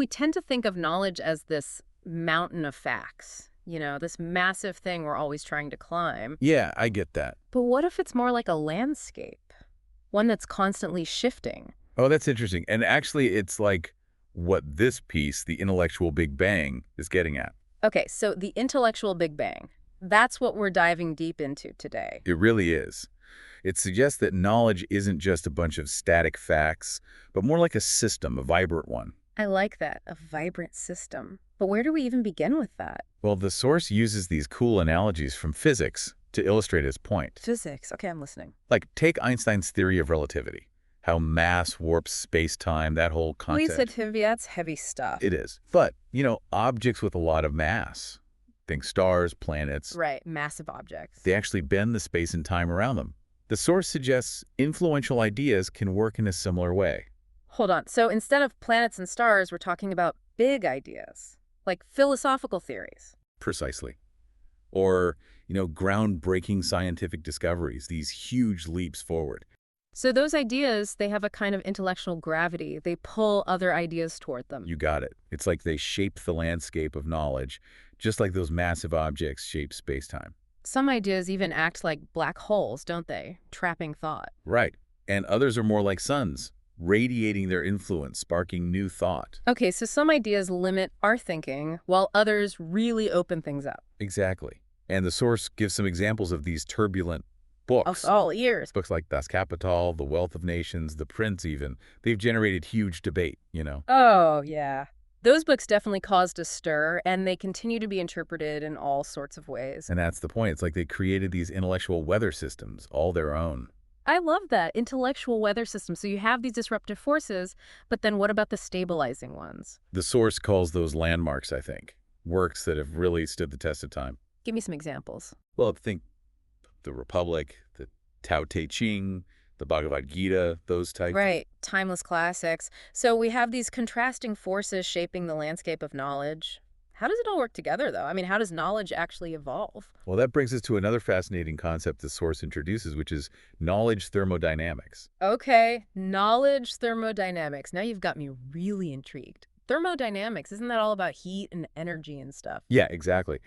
we tend to think of knowledge as this mountain of facts, this massive thing we're always trying to climb. Yeah, I get that. But what if it's more like a landscape, one that's constantly shifting? Oh, that's interesting. And actually, it's like what this piece, the intellectual Big Bang, is getting at. Okay, so the intellectual Big Bang, that's what we're diving deep into today. It really is. It suggests that knowledge isn't just a bunch of static facts, but more like a system, a vibrant one. I like that, a vibrant system. But where do we even begin with that? Well, the source uses these cool analogies from physics to illustrate his point. Physics. Okay, I'm listening. Like, take Einstein's theory of relativity, how mass warps space-time, that whole concept. Relativity, that's heavy stuff. It is. But, objects with a lot of mass, think stars, planets, Right, massive objects. they actually bend the space and time around them. The source suggests influential ideas can work in a similar way. Hold on. So instead of planets and stars, we're talking about big ideas, like philosophical theories. Precisely. Or, groundbreaking scientific discoveries, these huge leaps forward. So those ideas, they have a kind of intellectual gravity. They pull other ideas toward them. You got it. It's like they shape the landscape of knowledge, just like those massive objects shape space-time. Some ideas even act like black holes, don't they? Trapping thought. Right. And others are more like suns, radiating their influence, sparking new thought. Okay, so some ideas limit our thinking, while others really open things up. Exactly. And the source gives some examples of these turbulent books. Of all ears. Books like Das Kapital, The Wealth of Nations, The Prince even. They've generated huge debate. Oh, yeah. Those books definitely caused a stir, and they continue to be interpreted in all sorts of ways. And that's the point. It's like they created these intellectual weather systems, all their own. I love that. Intellectual weather system. So you have these disruptive forces, but then what about the stabilizing ones? The source calls those landmarks, I think. Works that have really stood the test of time. Give me some examples. Well, think the Republic, the Tao Te Ching, the Bhagavad Gita, those types. Right. Timeless classics. So we have these contrasting forces shaping the landscape of knowledge. How does it all work together, though? I mean, how does knowledge actually evolve? Well, that brings us to another fascinating concept the source introduces, which is knowledge thermodynamics. Okay, knowledge thermodynamics. Now you've got me really intrigued. Thermodynamics, isn't that all about heat and energy and stuff? Yeah, exactly.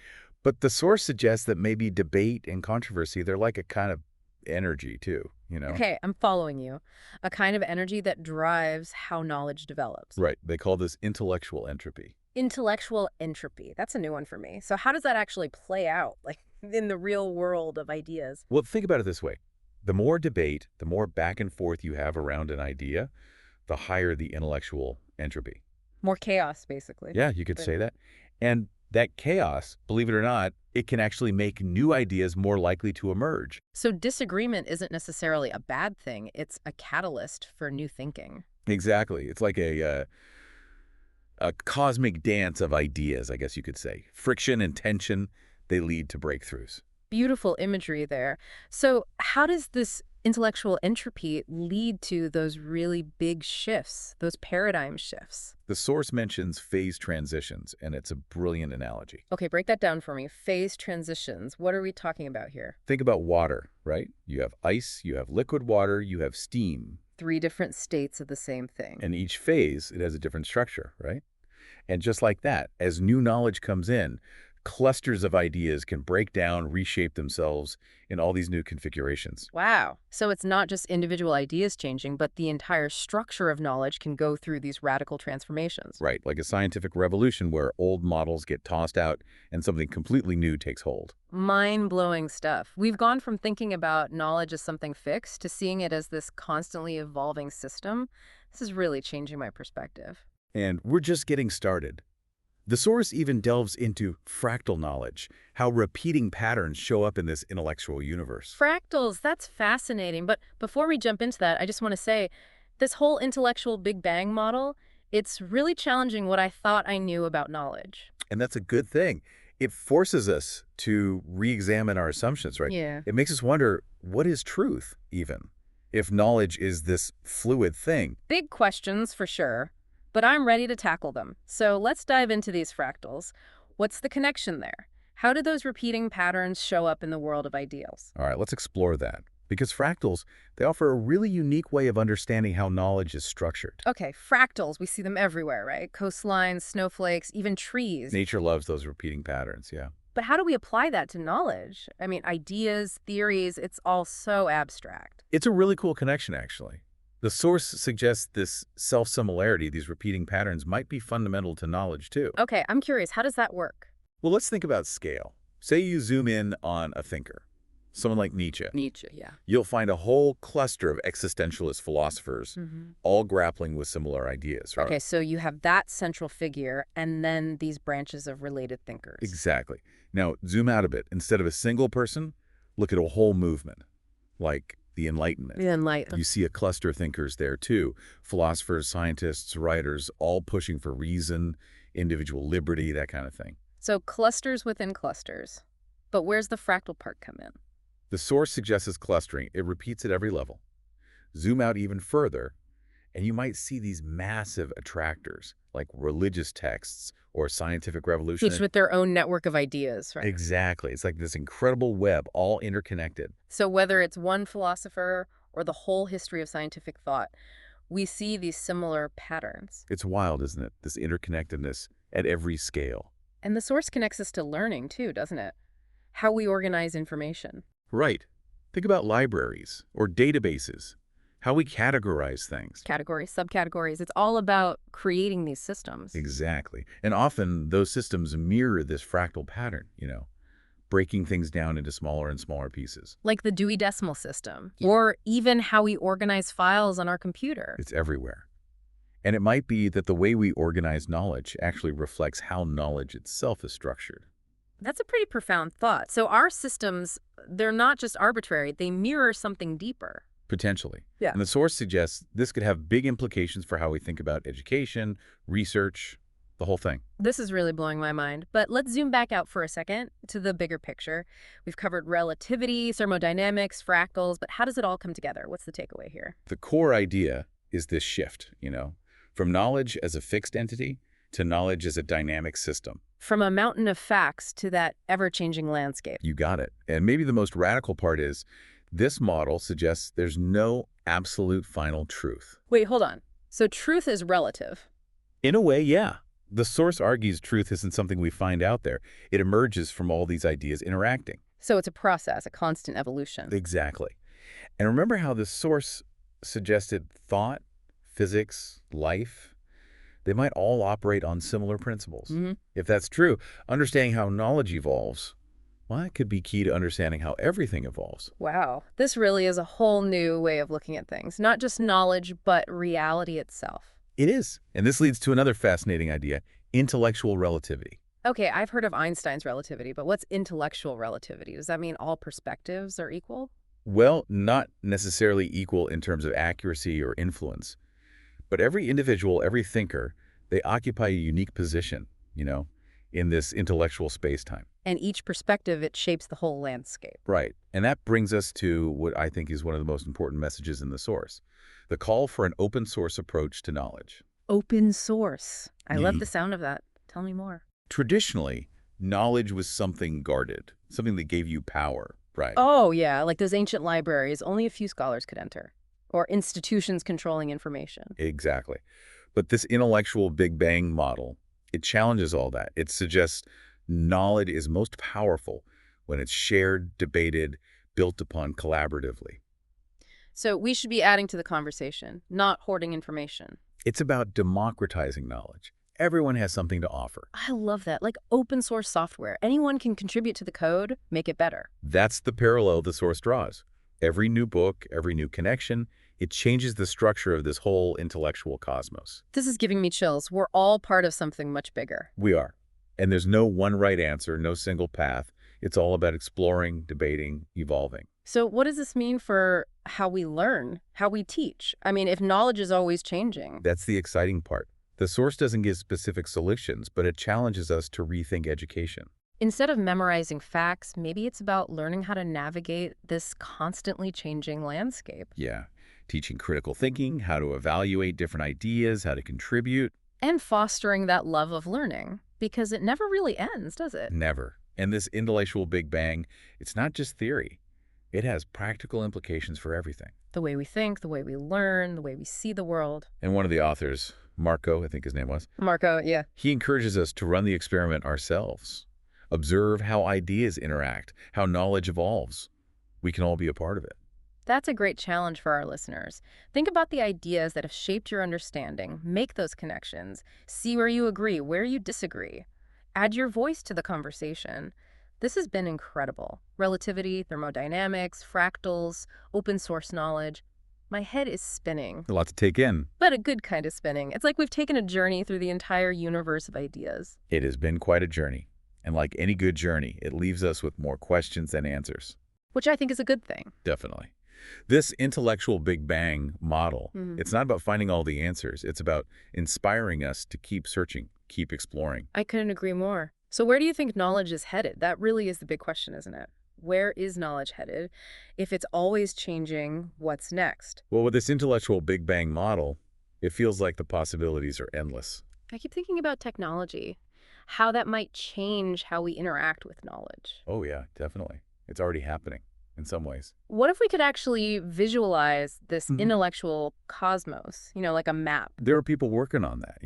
But the source suggests that maybe debate and controversy, they're like a kind of energy too. Okay, I'm following you. A kind of energy that drives how knowledge develops. Right. They call this intellectual entropy. Intellectual entropy. That's a new one for me. So how does that actually play out, like in the real world of ideas? Well, think about it this way. The more debate, the more back and forth you have around an idea, the higher the intellectual entropy. More chaos, basically. Yeah, you could say that. And that chaos, believe it or not, it can actually make new ideas more likely to emerge. So disagreement isn't necessarily a bad thing. It's a catalyst for new thinking. Exactly. It's like a cosmic dance of ideas, I guess you could say. Friction and tension, they lead to breakthroughs. Beautiful imagery there. So how does this intellectual entropy lead to those really big shifts, those paradigm shifts? The source mentions phase transitions, and it's a brilliant analogy. Okay, break that down for me. Phase transitions. What are we talking about here? Think about water, right? You have ice, you have liquid water, you have steam. 3 different states of the same thing. And each phase, it has a different structure, right? And just like that, as new knowledge comes in, clusters of ideas can break down, reshape themselves in all these new configurations. Wow. So it's not just individual ideas changing, but the entire structure of knowledge can go through these radical transformations. Right, like a scientific revolution where old models get tossed out and something completely new takes hold. Mind-blowing stuff. We've gone from thinking about knowledge as something fixed to seeing it as this constantly evolving system. This is really changing my perspective. And we're just getting started. The source even delves into fractal knowledge, how repeating patterns show up in this intellectual universe. Fractals, that's fascinating. But before we jump into that, I just want to say, this whole intellectual Big Bang model, it's really challenging what I thought I knew about knowledge. And that's a good thing. It forces us to re-examine our assumptions, right? Yeah. It makes us wonder, what is truth, even, if knowledge is this fluid thing? Big questions, for sure. But I'm ready to tackle them. So let's dive into these fractals. What's the connection there? How do those repeating patterns show up in the world of ideals? All right, let's explore that. Because fractals, they offer a really unique way of understanding how knowledge is structured. Okay, fractals, we see them everywhere, right? Coastlines, snowflakes, even trees. Nature loves those repeating patterns, yeah. But how do we apply that to knowledge? I mean, ideas, theories, it's all so abstract. It's a really cool connection, actually. The source suggests this self-similarity, these repeating patterns, might be fundamental to knowledge, too. Okay, I'm curious, how does that work? Well, let's think about scale. Say you zoom in on a thinker, someone like Nietzsche. Nietzsche, yeah. You'll find a whole cluster of existentialist philosophers, Hmm. all grappling with similar ideas. Right? Okay, so you have that central figure and then these branches of related thinkers. Exactly. Now, zoom out a bit. Instead of a single person, look at a whole movement, like the Enlightenment. The Enlightenment. You see a cluster of thinkers there, too. Philosophers, scientists, writers, all pushing for reason, individual liberty, that kind of thing. So clusters within clusters. But where's the fractal part come in? The source suggests this clustering. It repeats at every level. Zoom out even further, and you might see these massive attractors, like religious texts or scientific revolution. Each with their own network of ideas, right? Exactly. It's like this incredible web, all interconnected. So whether it's one philosopher or the whole history of scientific thought, we see these similar patterns. It's wild, isn't it? This interconnectedness at every scale. And the source connects us to learning too, doesn't it? How we organize information. Right. Think about libraries or databases, how we categorize things. Categories, subcategories. It's all about creating these systems. Exactly. And often those systems mirror this fractal pattern, breaking things down into smaller and smaller pieces. Like the Dewey Decimal System, or even how we organize files on our computer. It's everywhere. And it might be that the way we organize knowledge actually reflects how knowledge itself is structured. That's a pretty profound thought. So our systems, they're not just arbitrary, they mirror something deeper. Potentially. Yeah. And the source suggests this could have big implications for how we think about education, research, the whole thing. This is really blowing my mind. But let's zoom back out for a second to the bigger picture. We've covered relativity, thermodynamics, fractals, but how does it all come together? What's the takeaway here? The core idea is this shift, from knowledge as a fixed entity to knowledge as a dynamic system. From a mountain of facts to that ever-changing landscape. You got it. And maybe the most radical part is this model suggests there's no absolute final truth. Wait, hold on. So truth is relative. In a way, yeah. The source argues truth isn't something we find out there. It emerges from all these ideas interacting. So it's a process, a constant evolution. Exactly. And remember how the source suggested thought, physics, life, they might all operate on similar principles. If that's true, understanding how knowledge evolves, well, that could be key to understanding how everything evolves. Wow. This really is a whole new way of looking at things. Not just knowledge, but reality itself. It is. And this leads to another fascinating idea, intellectual relativity. Okay, I've heard of Einstein's relativity, but what's intellectual relativity? Does that mean all perspectives are equal? Well, not necessarily equal in terms of accuracy or influence. But every individual, every thinker, they occupy a unique position, in this intellectual space-time. And each perspective, it shapes the whole landscape. Right. And that brings us to what I think is one of the most important messages in the source, the call for an open source approach to knowledge. Open source. I love Ye- the sound of that. Tell me more. Traditionally, knowledge was something guarded, something that gave you power, right? Oh, yeah, like those ancient libraries, only a few scholars could enter. Or institutions controlling information. Exactly. But this intellectual Big Bang model, it challenges all that. It suggests knowledge is most powerful when it's shared, debated, built upon collaboratively. So we should be adding to the conversation, not hoarding information. It's about democratizing knowledge. Everyone has something to offer. I love that. Like open source software. Anyone can contribute to the code, make it better. That's the parallel the source draws. Every new book, every new connection, it changes the structure of this whole intellectual cosmos. This is giving me chills. We're all part of something much bigger. We are. And there's no one right answer, no single path. It's all about exploring, debating, evolving. So what does this mean for how we learn, how we teach? I mean, if knowledge is always changing. That's the exciting part. The source doesn't give specific solutions, but it challenges us to rethink education. Instead of memorizing facts, maybe it's about learning how to navigate this constantly changing landscape. Yeah. Teaching critical thinking, how to evaluate different ideas, how to contribute. And fostering that love of learning, because it never really ends, does it? Never. And this intellectual Big Bang, it's not just theory. It has practical implications for everything. The way we think, the way we learn, the way we see the world. And one of the authors, Marco, I think his name was, Marco, yeah. he encourages us to run the experiment ourselves. Observe how ideas interact, how knowledge evolves. We can all be a part of it. That's a great challenge for our listeners. Think about the ideas that have shaped your understanding. Make those connections. See where you agree, where you disagree. Add your voice to the conversation. This has been incredible. Relativity, thermodynamics, fractals, open source knowledge. My head is spinning, A lot to take in. but a good kind of spinning. It's like we've taken a journey through the entire universe of ideas. It has been quite a journey. And like any good journey, it leaves us with more questions than answers. Which I think is a good thing. Definitely. This intellectual Big Bang model, it's not about finding all the answers. It's about inspiring us to keep searching, keep exploring. I couldn't agree more. So where do you think knowledge is headed? That really is the big question, isn't it? Where is knowledge headed? If it's always changing, what's next? Well, with this intellectual Big Bang model, it feels like the possibilities are endless. I keep thinking about technology, how that might change how we interact with knowledge. Oh, yeah, definitely. It's already happening in some ways. What if we could actually visualize this intellectual cosmos, like a map? There are people working on that,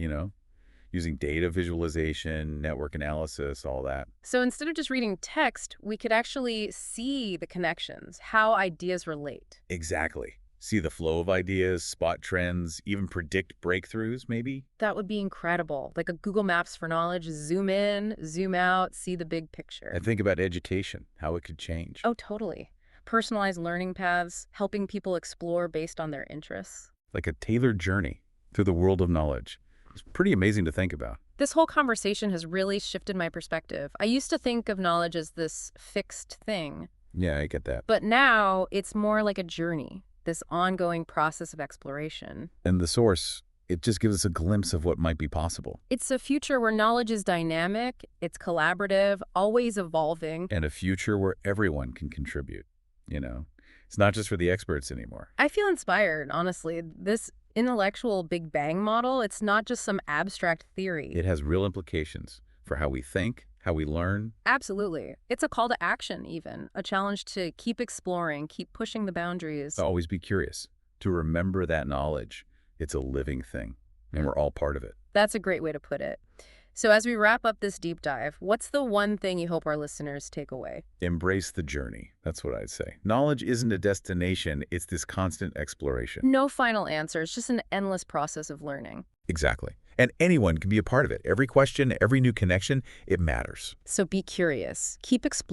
using data visualization, network analysis, all that. So instead of just reading text, we could actually see the connections, how ideas relate. Exactly. See the flow of ideas, spot trends, even predict breakthroughs, maybe? That would be incredible. Like a Google Maps for knowledge, zoom in, zoom out, see the big picture. And think about education, how it could change. Oh, totally. Personalized learning paths, helping people explore based on their interests. Like a tailored journey through the world of knowledge. It's pretty amazing to think about. This whole conversation has really shifted my perspective. I used to think of knowledge as this fixed thing, Yeah, I get that. but now it's more like a journey, this ongoing process of exploration. And the source, it just gives us a glimpse of what might be possible. It's a future where knowledge is dynamic, it's collaborative, always evolving. And a future where everyone can contribute, It's not just for the experts anymore. I feel inspired, honestly. This intellectual Big Bang model, it's not just some abstract theory. It has real implications for how we think, how we learn. Absolutely. It's a call to action, even. A challenge to keep exploring, keep pushing the boundaries. To always be curious, to remember that knowledge. It's a living thing, and we're all part of it. That's a great way to put it. So as we wrap up this deep dive, what's the one thing you hope our listeners take away? Embrace the journey. That's what I'd say. Knowledge isn't a destination. It's this constant exploration. No final answer. It's just an endless process of learning. Exactly. And anyone can be a part of it. Every question, every new connection, it matters. So be curious. Keep exploring.